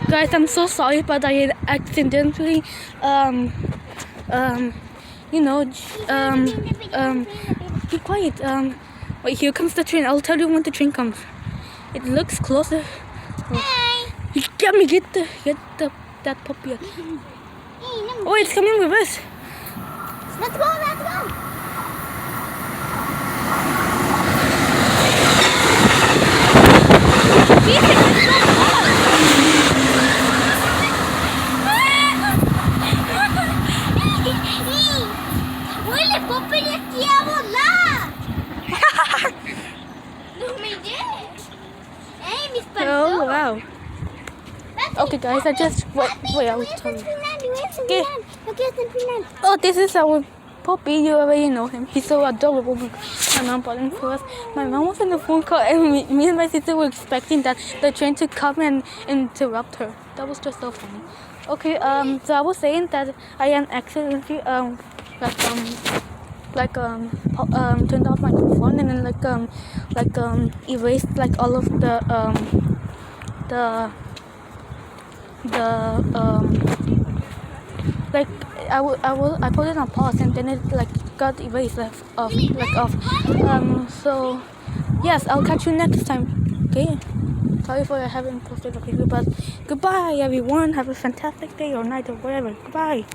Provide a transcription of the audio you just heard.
Guys, I'm so sorry, but I accidentally, you know, be quiet. Wait, here comes the train. I'll tell you when the train comes. It looks closer. You get that puppy. Oh, it's coming with us. Let's go, let's go. Huele, Poppy aquí a volar. No me lleves. Me espantó. Oh, wow. Okay, guys, I just wait. I'll tell you. Okay. Oh, this is our puppy. You already know him. He's so adorable. My mom bought him for us. My mom was in the phone call, and me and my sister were expecting that the train to come and interrupt her. That was just so funny. Okay, so I was saying that I am accidentally turned off my phone and then erased like all of the like I put it on pause and then it like got erased off. So yes, I'll catch you next time. Okay, sorry for I haven't posted a video, but goodbye everyone. Have a fantastic day or night or whatever. Goodbye.